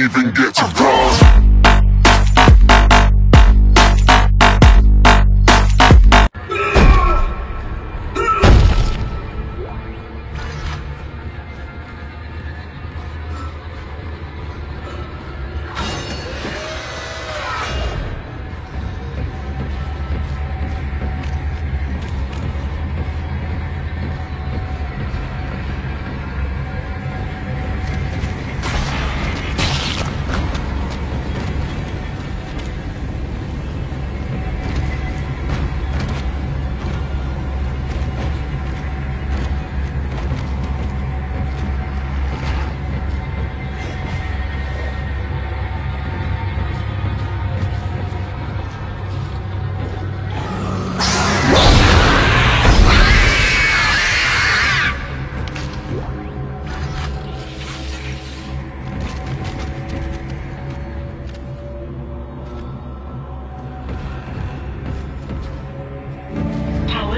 even get to cross.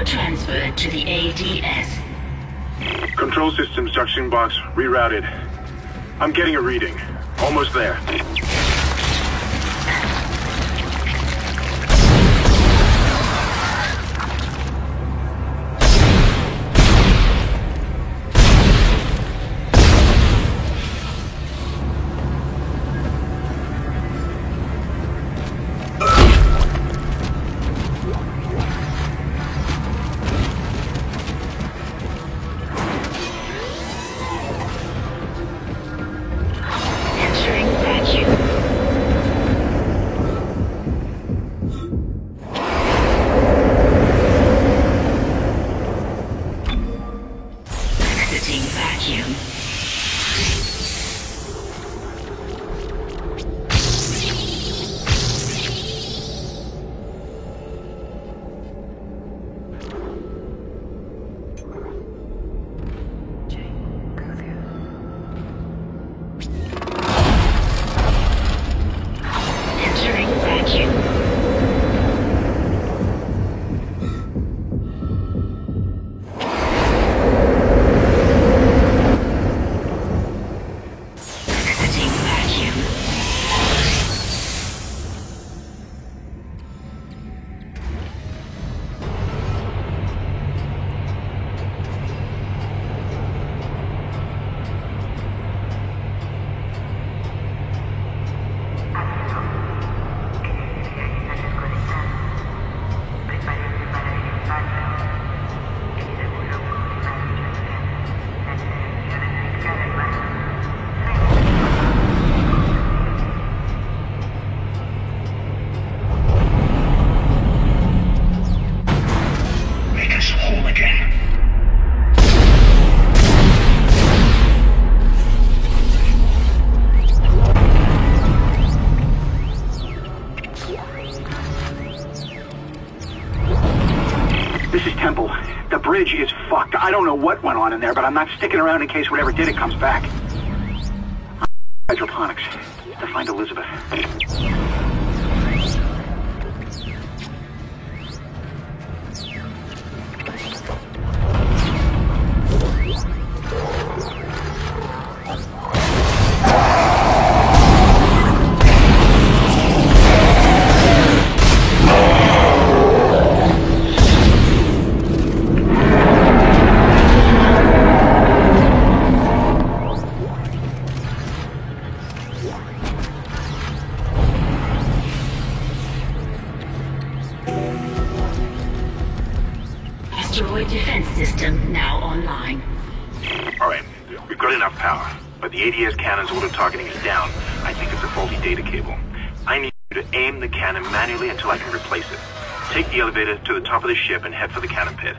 Transferred to the ADS. Control systems junction box rerouted. I'm getting a reading. Almost there. The bridge is fucked. I don't know what went on in there, but I'm not sticking around in case whatever did it comes back. Hydroponics. To find Elizabeth. Asteroid defense system now online. Alright, we've got enough power, but the ADS cannon's auto-targeting is down. I think it's a faulty data cable. I need you to aim the cannon manually until I can replace it. Take the elevator to the top of the ship and head for the cannon pit.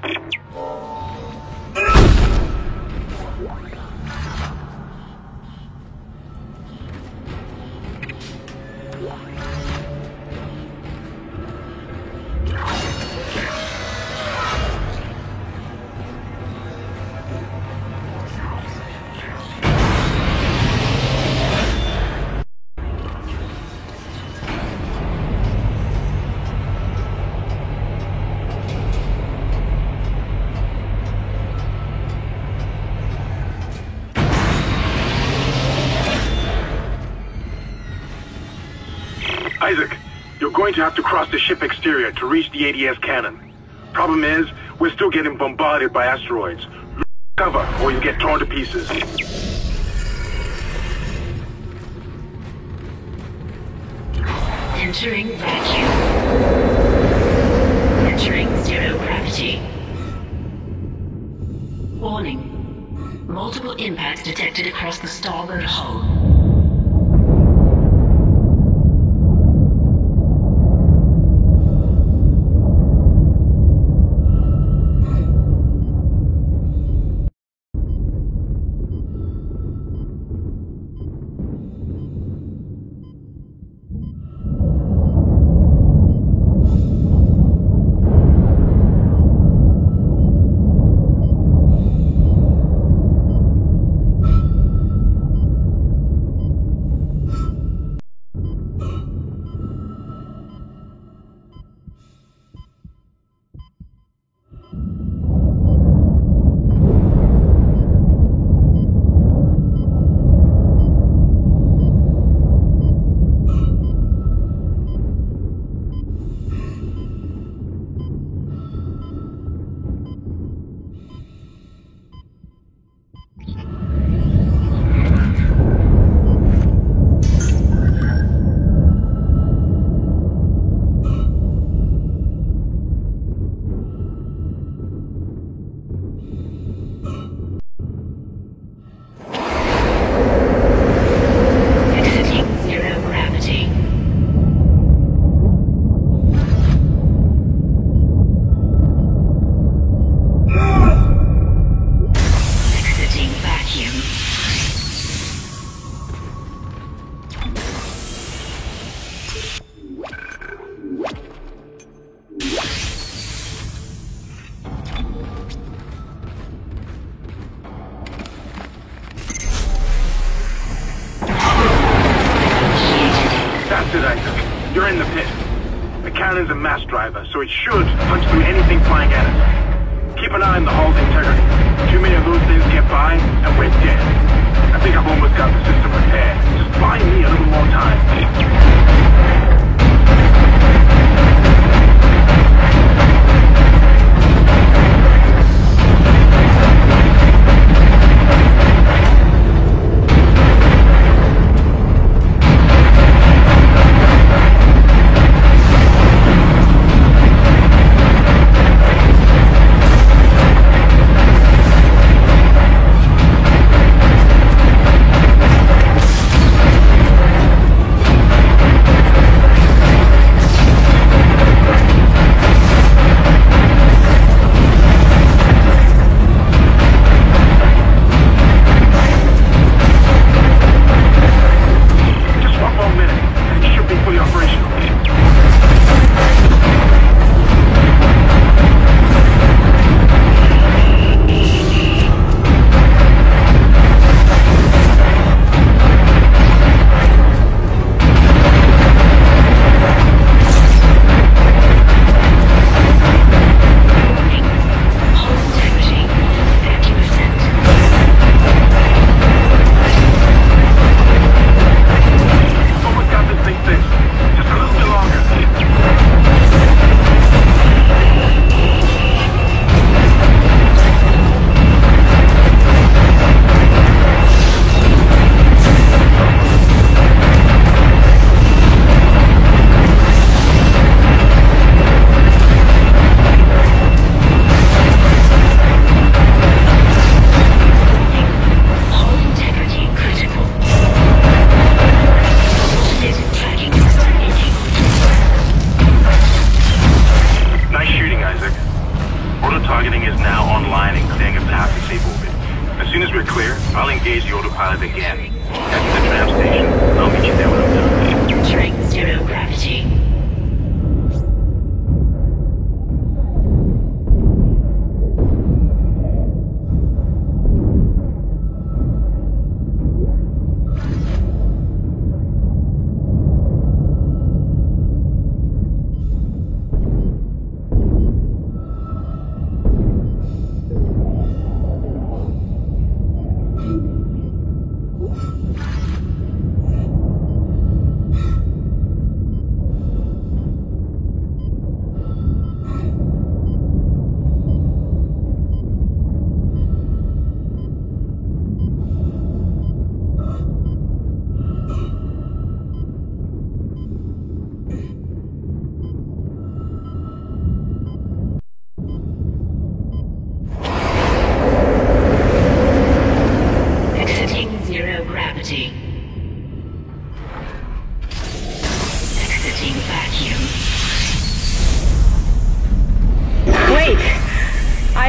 going to have to cross the ship exterior to reach the ADS cannon. Problem is, we're still getting bombarded by asteroids. Look for cover, or you get torn to pieces. Entering vacuum. Entering zero gravity. Warning. Multiple impacts detected across the starboard hull. You're in the pit. The cannon's a mass driver, so it should punch through anything flying at us. Keep an eye on the hull's integrity. Too many of those things get by, and we're dead. I think I've almost got the system repaired. Just buy me a little more time. Auto-targeting is now online and clearing a path to safe orbit. As soon as we're clear, I'll engage the autopilot again. Head to the tram station. I'll meet you there when I'm done. Entering zero gravity.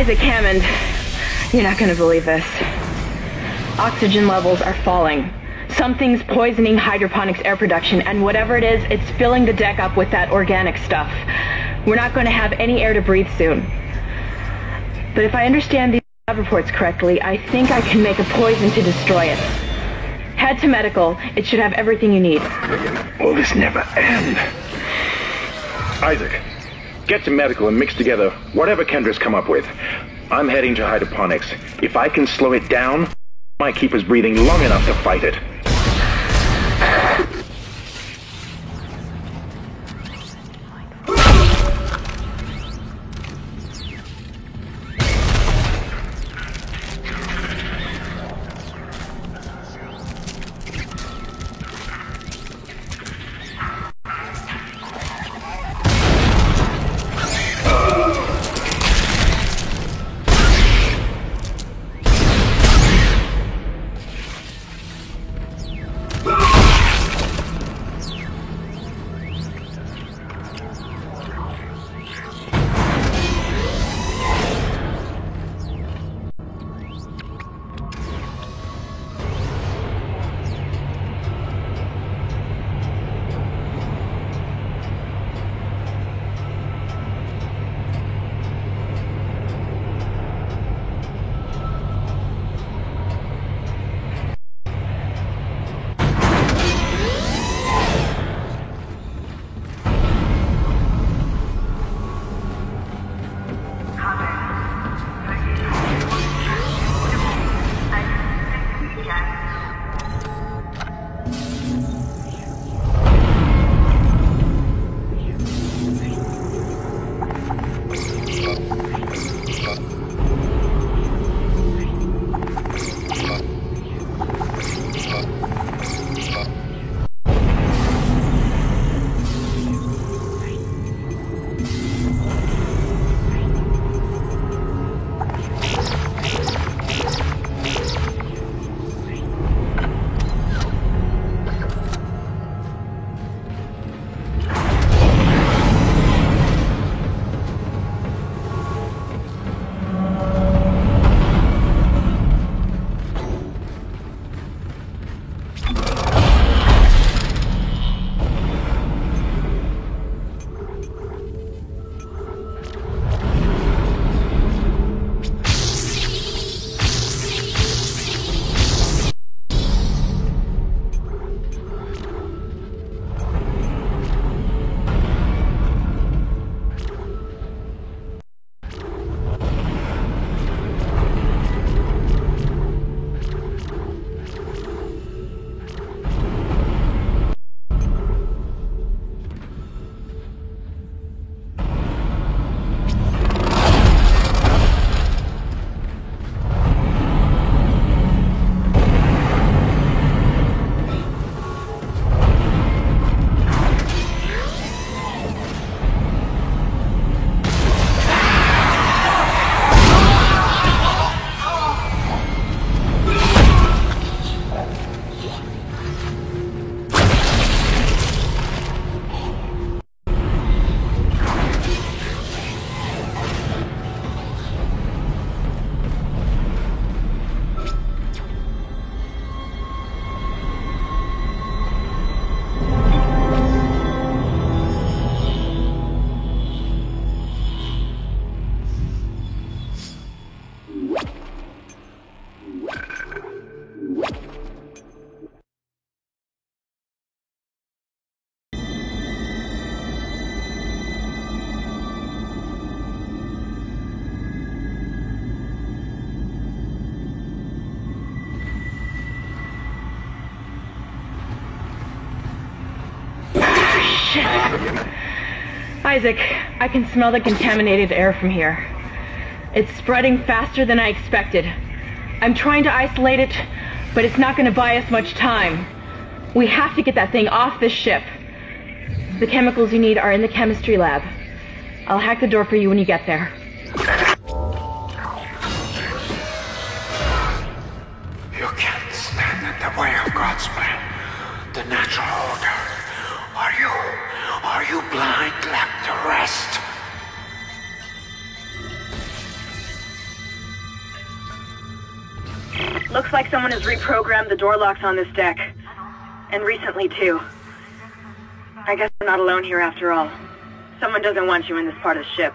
Isaac Hammond, you're not gonna believe this. Oxygen levels are falling. Something's poisoning hydroponics air production, and whatever it is, it's filling the deck up with that organic stuff. We're not going to have any air to breathe soon. But if I understand these lab reports correctly, I think I can make a poison to destroy it. Head to medical. It should have everything you need. Will this never end? Isaac, get to medical and mix together whatever Kendra's come up with. I'm heading to hydroponics. If I can slow it down, might keep us breathing long enough to fight it. Isaac, I can smell the contaminated air from here. It's spreading faster than I expected. I'm trying to isolate it, but it's not going to buy us much time. We have to get that thing off this ship. The chemicals you need are in the chemistry lab. I'll hack the door for you when you get there. You can't stand in the way of God's plan, the natural order. Are you blind like the rest? Looks like someone has reprogrammed the door locks on this deck. And recently, too. I guess we're not alone here after all. Someone doesn't want you in this part of the ship.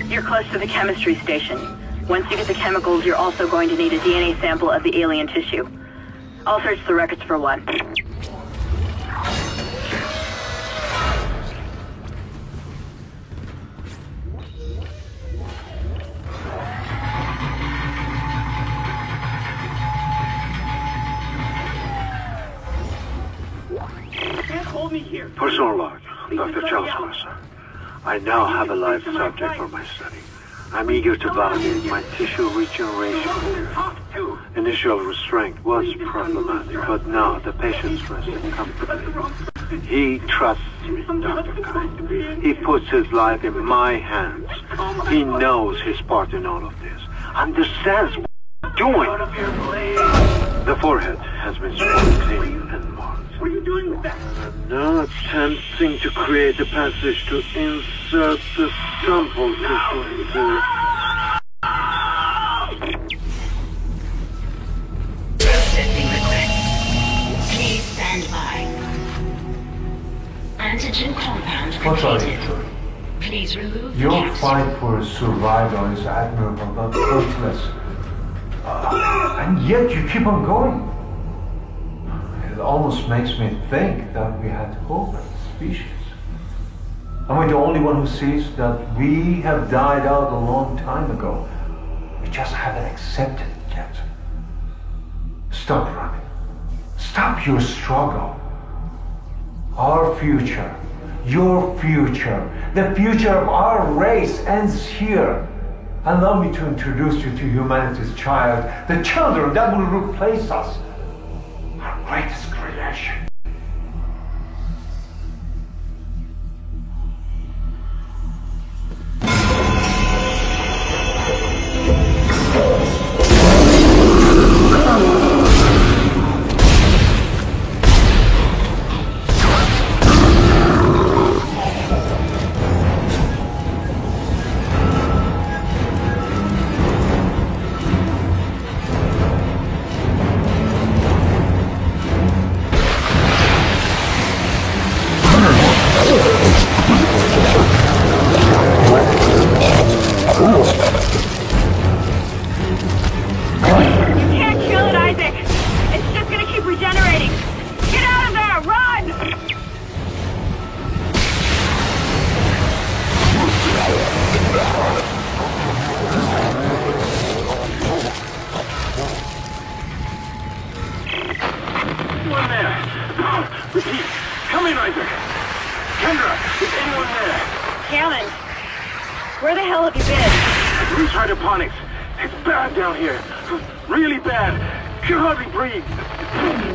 You're close to the chemistry station. Once you get the chemicals, you're also going to need a DNA sample of the alien tissue. I'll search the records for one. Hold me here. Personal log, Dr. Charles Mercer. I now have a live subject for my study. I'm eager to validate my tissue regeneration theory. Initial restraint was problematic, but now the patient's resting comfortably. He trusts me, Dr. Kite. He puts his life in my hands. He knows his part in all of this. Understands what I'm doing. The forehead has been sworn clean and marked. What are you doing with that? I'm now attempting to create a passage to insert the sample tissue into... Processing request. Please stand by. Antigen compound What are completed. you doing? Please remove Your capsule. fight for survival is admirable but hopeless. And yet you keep on going. It almost makes me think that we had hope as a species. Am I the only one who sees that we have died out a long time ago? We just haven't accepted it yet. Stop running. Stop your struggle. Our future, your future, the future of our race ends here. Allow me to introduce you to humanity's child, the children that will replace us. Our greatest creation. hydroponics. It's bad down here. Really bad. Can hardly breathe.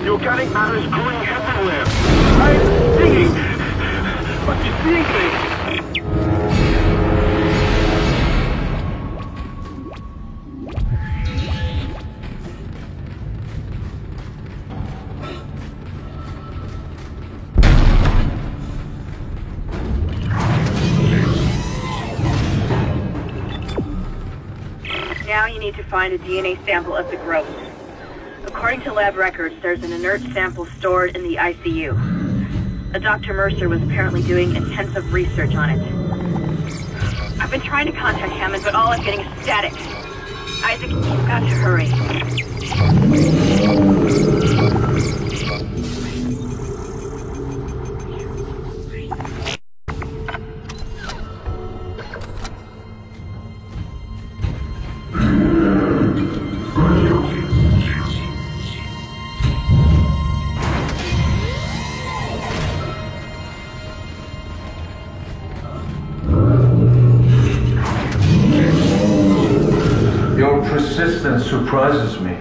The organic matter is growing everywhere. I'm seeing. Must be seeing things. Now you need to find a DNA sample of the growth. According to lab records, there's an inert sample stored in the ICU. A Dr. Mercer was apparently doing intensive research on it. I've been trying to contact Hammond, but all I'm getting is static. Isaac, you've got to hurry. Persistence surprises me.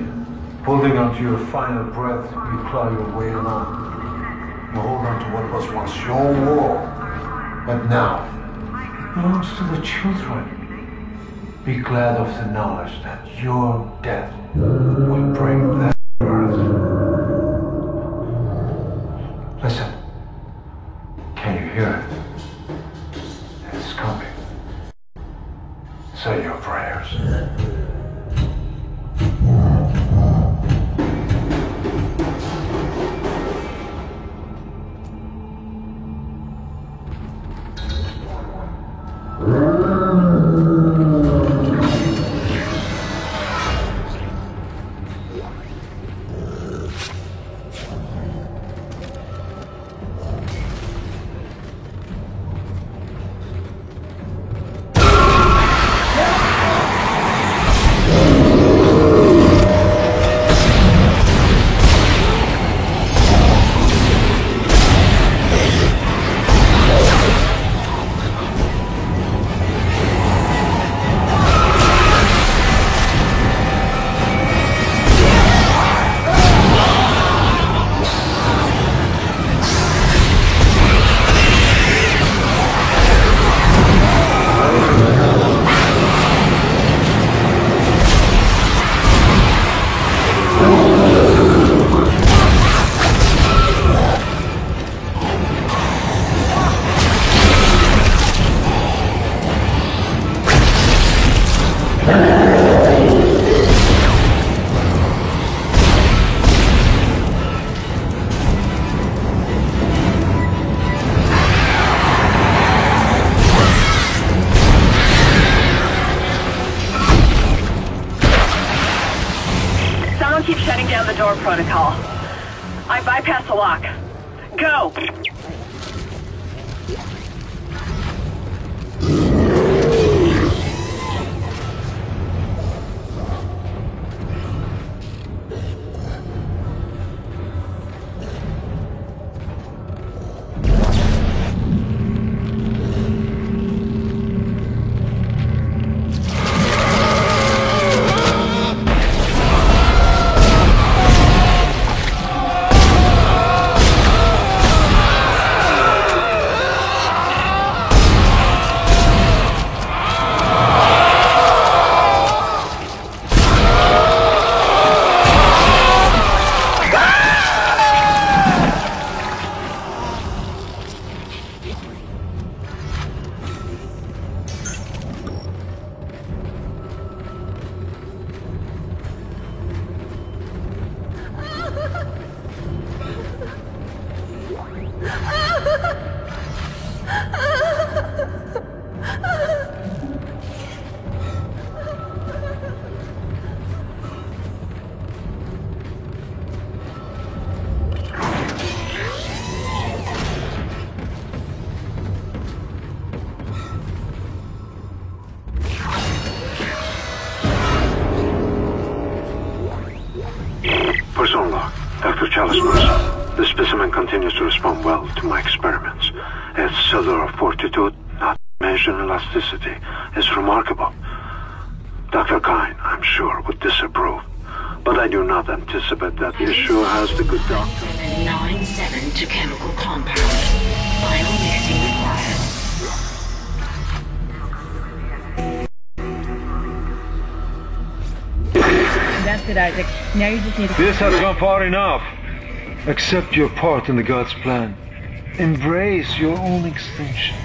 Holding on to your final breath, you claw your way along. You hold on to what was once your world, but now belongs to the children. Be glad of the knowledge that your death will bring them birth. Listen. Can you hear it? It's coming. Say your prayers. Keep shutting down the door protocol. I bypassed the lock. Go! Persona log, Dr. Chalice. The specimen continues to respond well to my experiments. Its cellular fortitude, not to mention elasticity, is remarkable. Dr. Dr. Kine, I'm sure, would disapprove. But I do not anticipate that the issue has the good doctor. 797 to chemical compound. Final mixing required. That's it, Isaac. Now you just need to... This has gone far enough. Accept your part in the God's plan. Embrace your own extinction.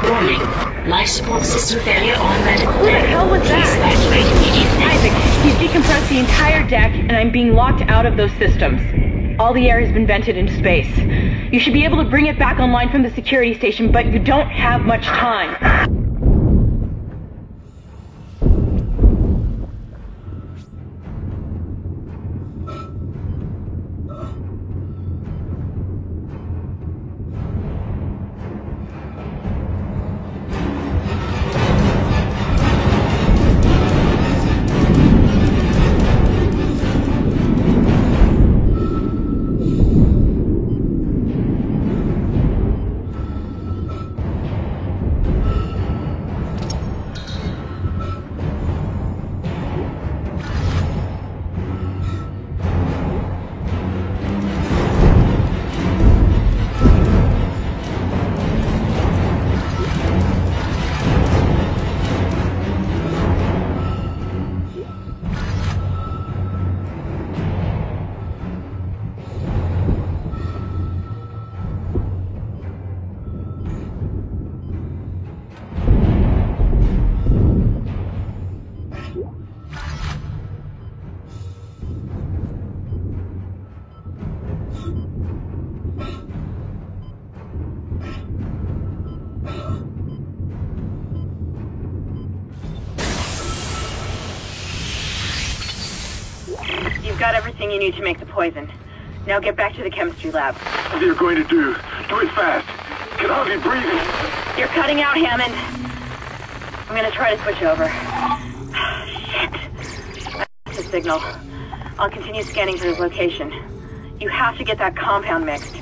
Warning. Life support system failure on medical Who the hell was Please that? evacuate immediately. Isaac, he's decompressed the entire deck, and I'm being locked out of those systems. All the air has been vented into space. You should be able to bring it back online from the security station, but you don't have much time. You've got everything you need to make the poison. Now get back to the chemistry lab. What are you going to do? Do it fast. Can hardly breathe. You're cutting out, Hammond. I'm gonna try to switch over. Shit. That's the signal. I'll continue scanning for his location. You have to get that compound mixed.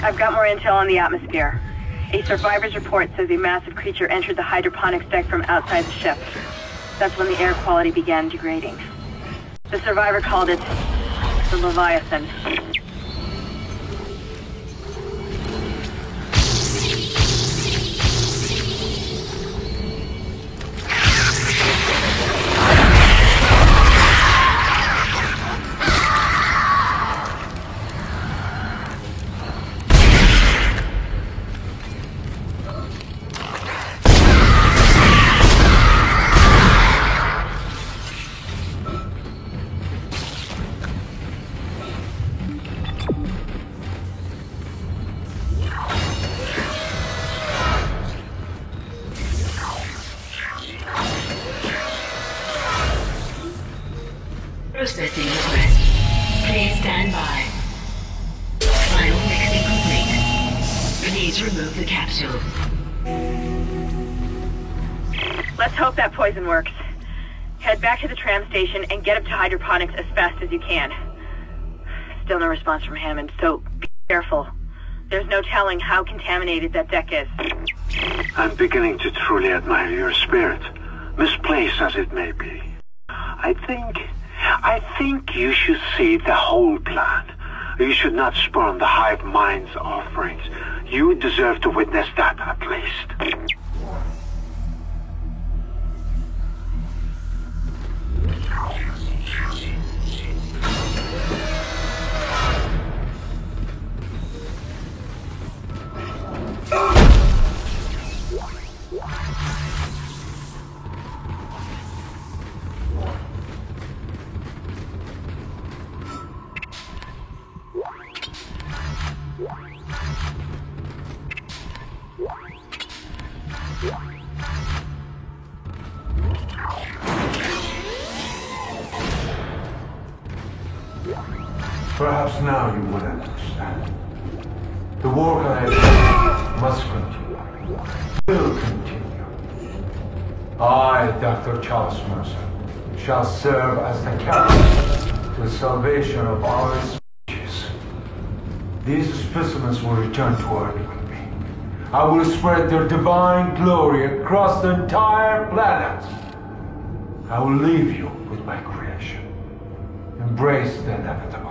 I've got more intel on the atmosphere. A survivor's report says a massive creature entered the hydroponics deck from outside the ship. That's when the air quality began degrading. The survivor called it the Leviathan. Processing request. Please stand by. Final mixing complete. Please remove the capsule. Let's hope that poison works. Head back to the tram station and get up to hydroponics as fast as you can. Still no response from Hammond, so be careful. There's no telling how contaminated that deck is. I'm beginning to truly admire your spirit, misplaced as it may be. I think you should see the whole plan. You should not spurn the hive mind's offerings. You deserve to witness that, at least. Perhaps now you will understand. The work ahead must continue. Will continue. I, Dr. Charles Mercer, shall serve as the catalyst to the salvation of our species. These specimens will return to Earth with me. I will spread their divine glory across the entire planet. I will leave you with my creation. Embrace the inevitable.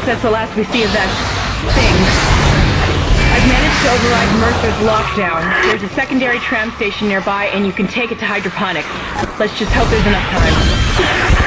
That's the last we see of that thing. I've managed to override Mercer's lockdown. There's a secondary tram station nearby, and you can take it to hydroponics. Let's just hope there's enough time.